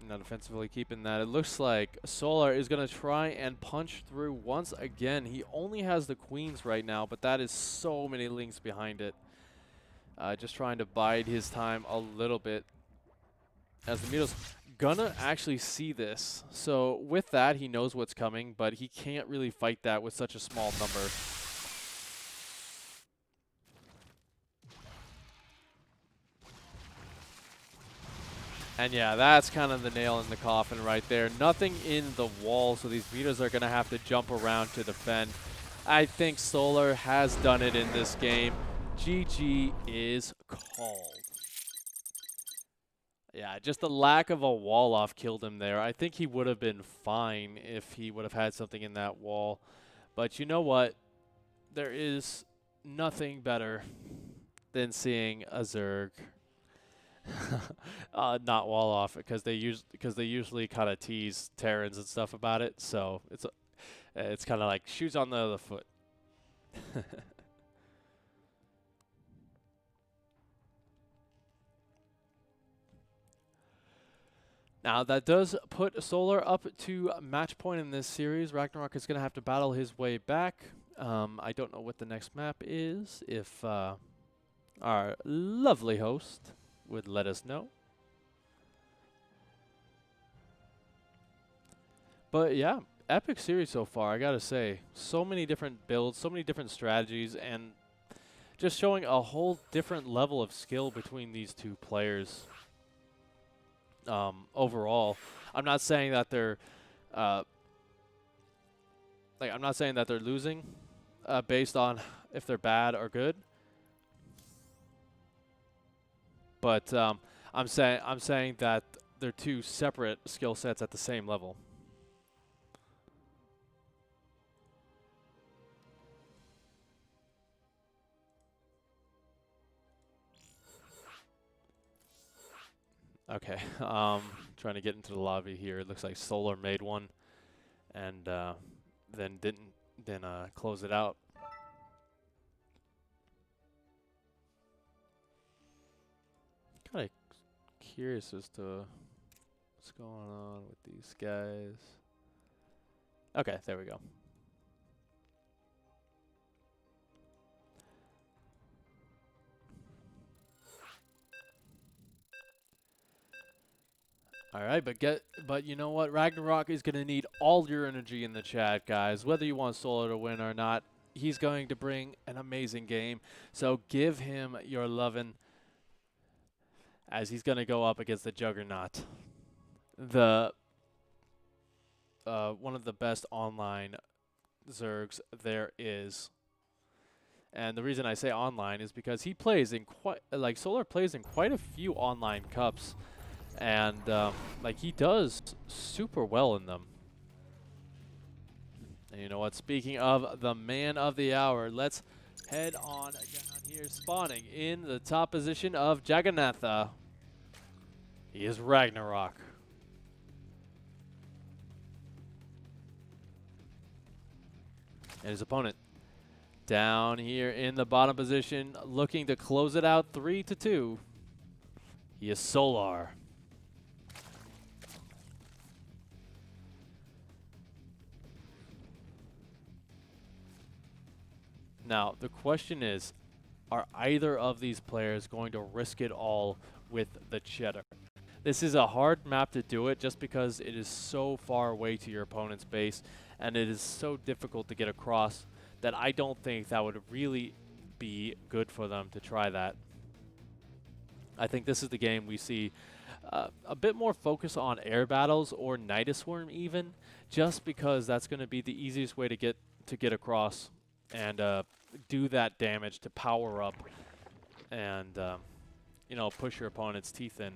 Now defensively keeping that. It looks like Solar is going to try and punch through once again. He only has the queens right now, but that is so many links behind it. Just trying to bide his time a little bit. As the Mito's gonna actually see this. So with that, he knows what's coming, but he can't really fight that with such a small number. And yeah, that's kind of the nail in the coffin right there. Nothing in the wall, so these Mitas are going to have to jump around to defend. I think Solar has done it in this game. GG is called. Yeah, just the lack of a wall off killed him there. I think he would have been fine if he would have had something in that wall. But you know what? There is nothing better than seeing a Zerg not wall off because they usually kind of tease Terrans and stuff about it. So it's kind of like shoes on the other foot. Now that does put Solar up to match point in this series. RagnaroK is going to have to battle his way back. I don't know what the next map is. If our lovely host would let us know. But yeah, epic series so far, I gotta say. So many different builds, so many different strategies, and just showing a whole different level of skill between these two players. Overall, I'm not saying that they're I'm not saying that they're losing based on if they're bad or good. But I'm saying that they're two separate skill sets at the same level. Okay. trying to get into the lobby here. It looks like Solar made one, and then didn't close it out. Kind of curious as to what's going on with these guys. Okay, there we go. All right, but you know what? RagnaroK is going to need all your energy in the chat, guys. Whether you want Solar to win or not, he's going to bring an amazing game. So give him your lovin', as he's going to go up against the Juggernaut, the one of the best online Zergs there is. And the reason I say online is because he plays in Solar plays in quite a few online cups. And like, he does super well in them. And you know what? Speaking of the man of the hour, let's head on down here. Spawning in the top position of Jagannatha, he is RagnaroK. And his opponent down here in the bottom position, looking to close it out 3-2. He is Solar. Now, the question is, are either of these players going to risk it all with the Cheddar? This is a hard map to do it just because it is so far away to your opponent's base, and it is so difficult to get across that I don't think that would really be good for them to try that. I think this is the game we see a bit more focus on air battles or Nidus Worm even, just because that's going to be the easiest way to get across and do that damage to power up and you know, push your opponent's teeth in.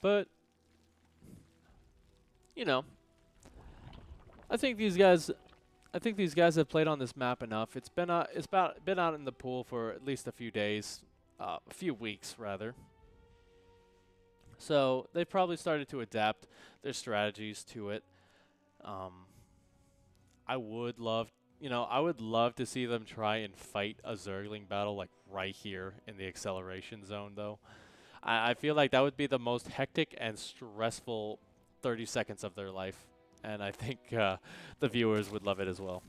But, you know, I think these guys have played on this map enough. It's been out in the pool for at least a few days, a few weeks rather. So they've probably started to adapt their strategies to it. I would love to see them try and fight a Zergling battle like right here in the acceleration zone, though. I feel like that would be the most hectic and stressful 30 seconds of their life, and I think the viewers would love it as well.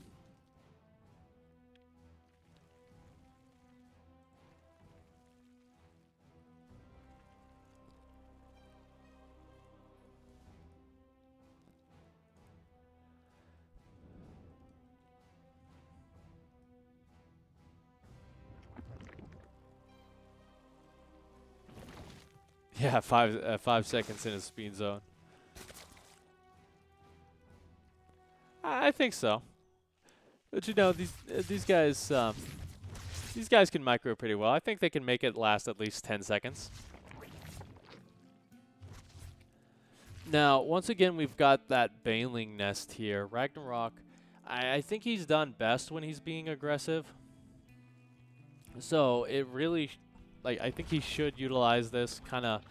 Yeah, 5 seconds in a speed zone. I think so. But you know, these guys can micro pretty well. I think they can make it last at least 10 seconds. Now, once again, we've got that Baneling nest here. RagnaroK, I think he's done best when he's being aggressive. So it really, I think he should utilize this kind of,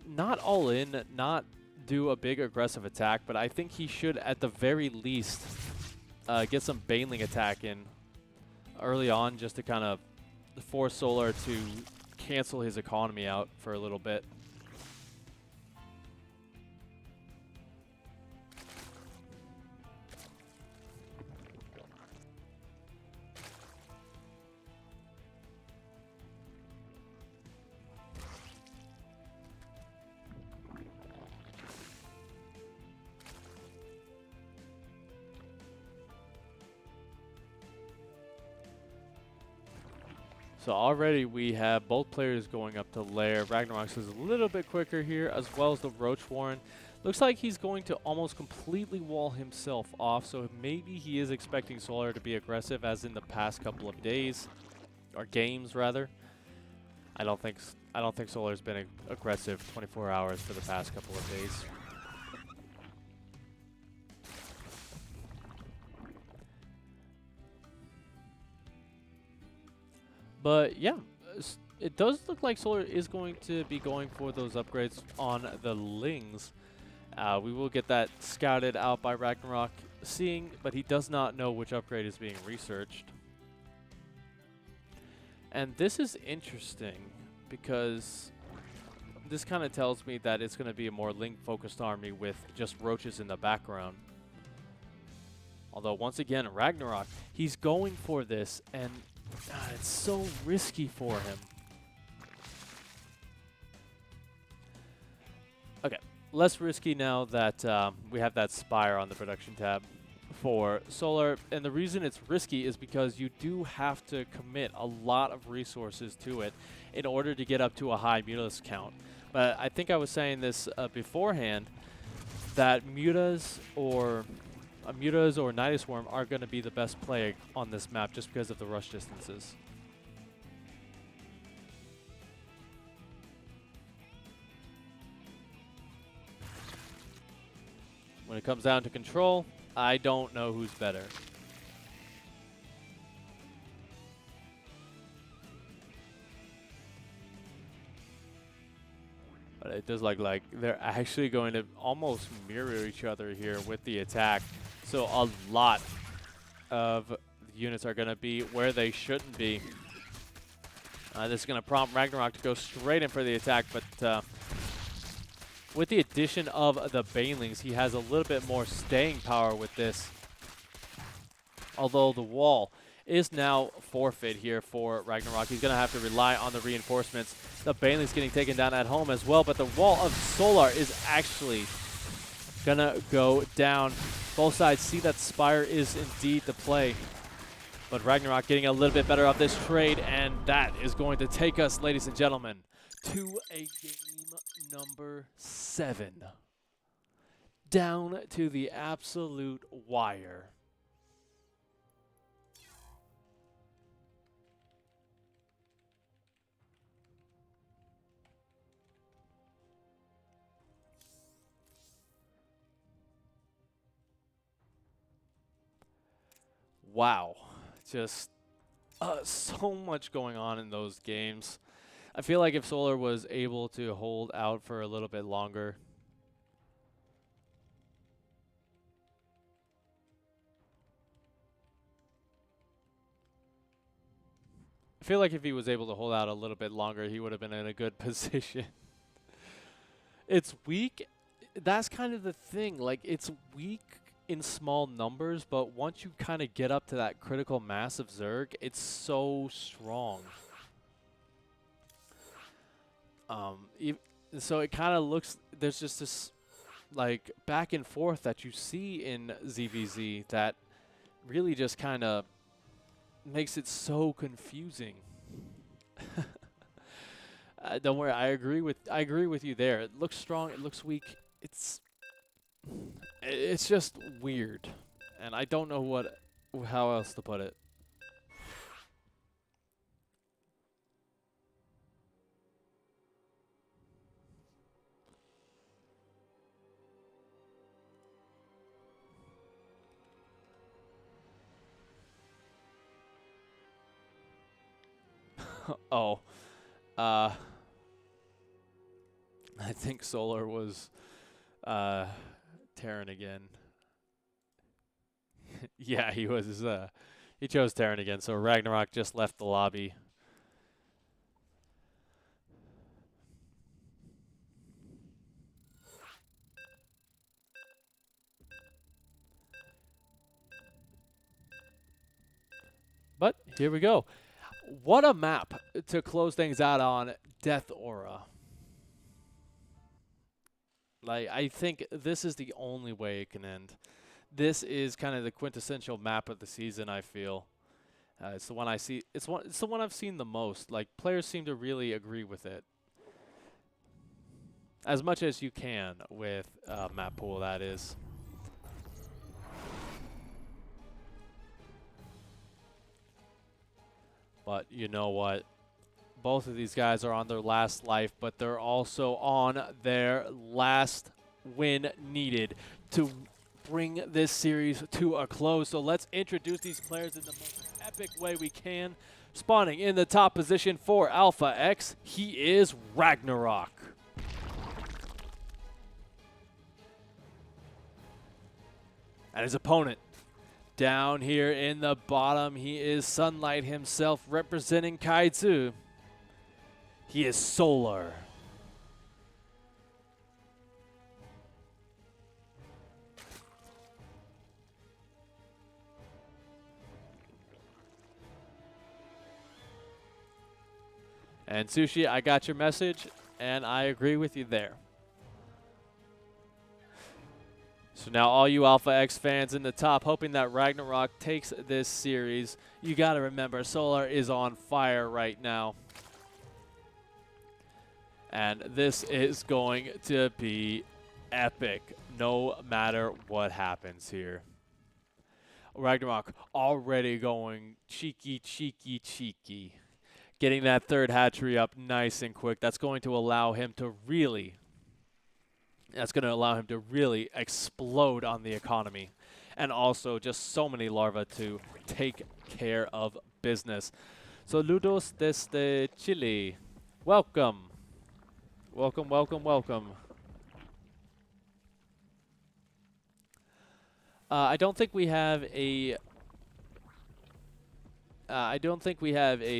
not all in, not do a big aggressive attack, but I think he should at the very least get some Baneling attack in early on, just to kind of force Solar to cancel his economy out for a little bit. So already we have both players going up to lair. RagnaroK is a little bit quicker here, as well as the Roach Warren. Looks like he's going to almost completely wall himself off, so maybe he is expecting Solar to be aggressive as in the past couple of days, or games rather. I don't think Solar's been aggressive 24 hours for the past couple of days. But yeah, it does look like Solar is going to be going for those upgrades on the Lings. We will get that scouted out by RagnaroK seeing, but he does not know which upgrade is being researched. And this is interesting because this kind of tells me that it's going to be a more Ling-focused army with just roaches in the background. Although, once again, RagnaroK, he's going for this, and it's so risky for him. Okay, less risky now that we have that Spire on the production tab for Solar. And the reason it's risky is because you do have to commit a lot of resources to it in order to get up to a high Mutas count. But I think I was saying this beforehand, that Mutas or Nidus Worm are going to be the best play on this map just because of the rush distances. When it comes down to control, I don't know who's better. But it does look like they're actually going to almost mirror each other here with the attack. So a lot of units are going to be where they shouldn't be. This is going to prompt RagnaroK to go straight in for the attack, but with the addition of the Banelings, he has a little bit more staying power with this. Although the wall is now forfeit here for RagnaroK. He's going to have to rely on the reinforcements. The Banelings getting taken down at home as well, but the wall of Solar is actually going to go down. Both sides see that Spire is indeed the play. But RagnaroK getting a little bit better off this trade, and that is going to take us, ladies and gentlemen, to a game number 7. Down to the absolute wire. Wow. Just so much going on in those games. I feel like if Solar was able to hold out for a little bit longer, I feel like if he was able to hold out a little bit longer, he would have been in a good position. It's weak. That's kind of the thing. Like, it's weak in small numbers, but once you kind of get up to that critical mass of Zerg, it's so strong. So it kind of looks, there's just this like back and forth that you see in ZvZ that really just kind of makes it so confusing. Don't worry, I agree with you there. It looks strong, it looks weak. It's just weird, and I don't know how else to put it. Oh, I think Solar was Terran again. Yeah, he was. He chose Terran again, so RagnaroK just left the lobby. But here we go. What a map to close things out on. Death Aura. Like, I think this is the only way it can end. This is kind of the quintessential map of the season, I feel. It's the one I see. It's the one I've seen the most. Like, players seem to really agree with it. as much as you can with map pool, that is. But you know what? Both of these guys are on their last life, but they're also on their last win needed to bring this series to a close. So let's introduce these players in the most epic way we can. Spawning in the top position for Alpha X, he is RagnaroK. And his opponent, down here in the bottom, he is Sunlight himself representing Kaizu. He is Solar. And Sushi, I got your message, and I agree with you there. So now all you Alpha X fans in the top, hoping that RagnaroK takes this series, you got to remember Solar is on fire right now. And this is going to be epic, no matter what happens here. RagnaroK already going cheeky, cheeky, cheeky. Getting that third hatchery up nice and quick. That's going to allow him to really explode on the economy. And also just so many larvae to take care of business. Saludos desde Chile. Welcome. Welcome, welcome, welcome. I don't think we have a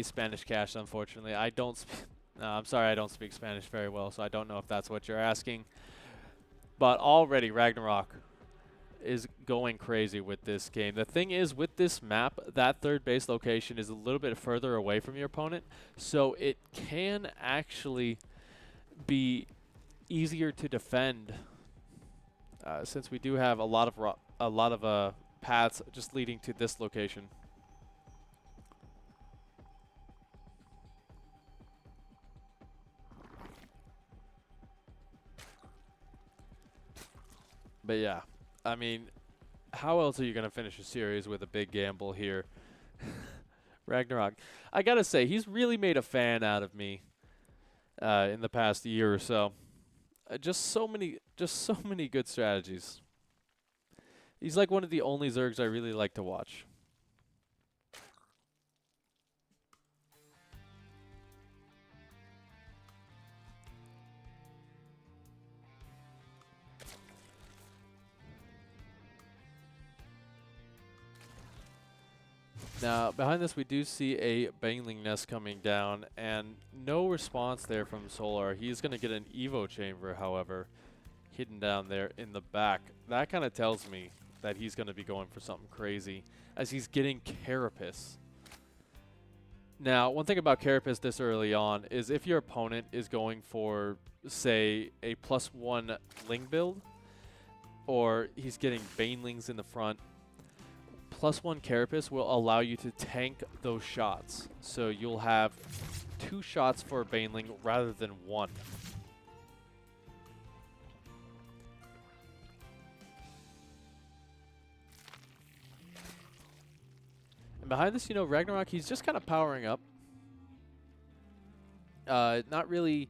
Spanish cache, unfortunately. I'm sorry, I don't speak Spanish very well, so I don't know if that's what you're asking. But already RagnaroK is going crazy with this game. The thing is, with this map, that third base location is a little bit further away from your opponent, so it can actually be easier to defend since we do have a lot of paths just leading to this location. But yeah, I mean, how else are you going to finish a series with a big gamble here? RagnaroK, I got to say, he's really made a fan out of me in the past year or so. Just so many good strategies. He's like one of the only Zergs I really like to watch. Now, behind this, we do see a Baneling nest coming down, and no response there from Solar. He's going to get an Evo chamber, however, hidden down there in the back. That kind of tells me that he's going to be going for something crazy, as he's getting Carapace. Now, one thing about Carapace this early on is if your opponent is going for, say, a +1 Ling build, or he's getting Banelings in the front, +1 Carapace will allow you to tank those shots. So you'll have 2 shots for a Baneling rather than 1. And behind this, you know, RagnaroK, he's just kind of powering up. Not really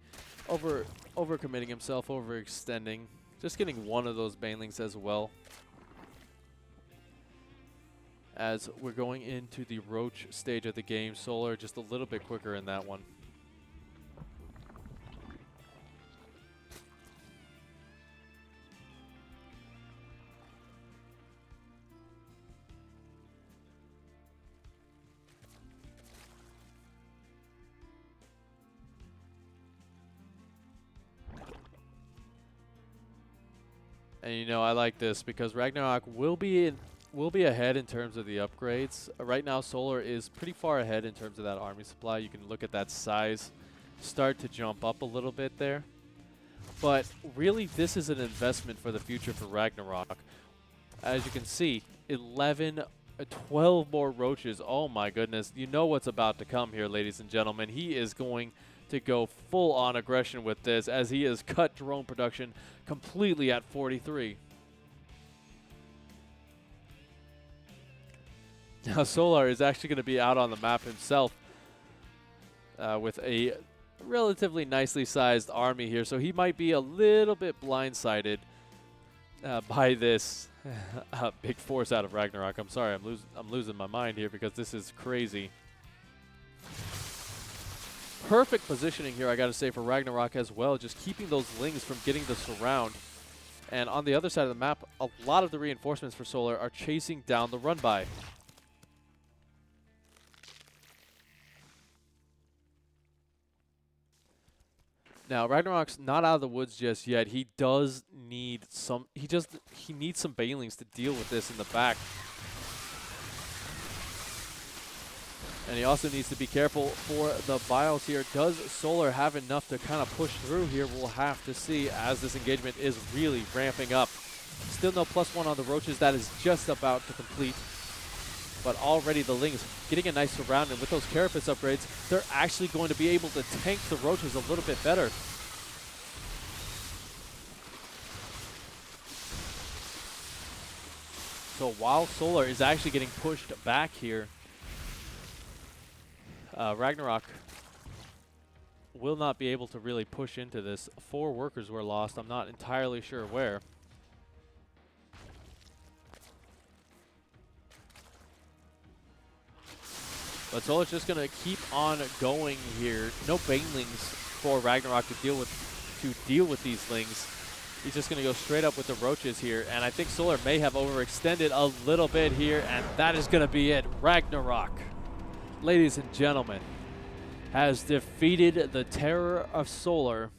overcommitting himself, overextending. Just getting 1 of those Banelings as well. As we're going into the Roach stage of the game, Solar just a little bit quicker in that one. And you know, I like this because RagnaroK will be ahead in terms of the upgrades. Right now, Solar is pretty far ahead in terms of that army supply. You can look at that size start to jump up a little bit there. But really, this is an investment for the future for RagnaroK. As you can see, 12 more roaches. Oh my goodness. You know what's about to come here, ladies and gentlemen. He is going to go full on aggression with this, as he has cut drone production completely at 43. Now Solar is actually going to be out on the map himself with a relatively nicely sized army here, so he might be a little bit blindsided by this big force out of RagnaroK. I'm sorry, I'm losing my mind here because this is crazy. Perfect positioning here, I gotta say, for RagnaroK as well, just keeping those Lings from getting the surround. And on the other side of the map, a lot of the reinforcements for Solar are chasing down the run-by. Now RagnaroK's not out of the woods just yet. He does need some. He needs some Banelings to deal with this in the back. And he also needs to be careful for the bios here. Does Solar have enough to kind of push through here? We'll have to see, as this engagement is really ramping up. Still no +1 on the Roaches. That is just about to complete. But already the Lings getting a nice surround, and with those Carapace upgrades, they're actually going to be able to tank the Roaches a little bit better. So while Solar is actually getting pushed back here, RagnaroK will not be able to really push into this. 4 workers were lost. I'm not entirely sure where. But Solar's just going to keep on going here. No Banelings for RagnaroK to deal with these Lings. He's just going to go straight up with the Roaches here. And I think Solar may have overextended a little bit here. And that is going to be it. RagnaroK, ladies and gentlemen, has defeated the Terror of Solar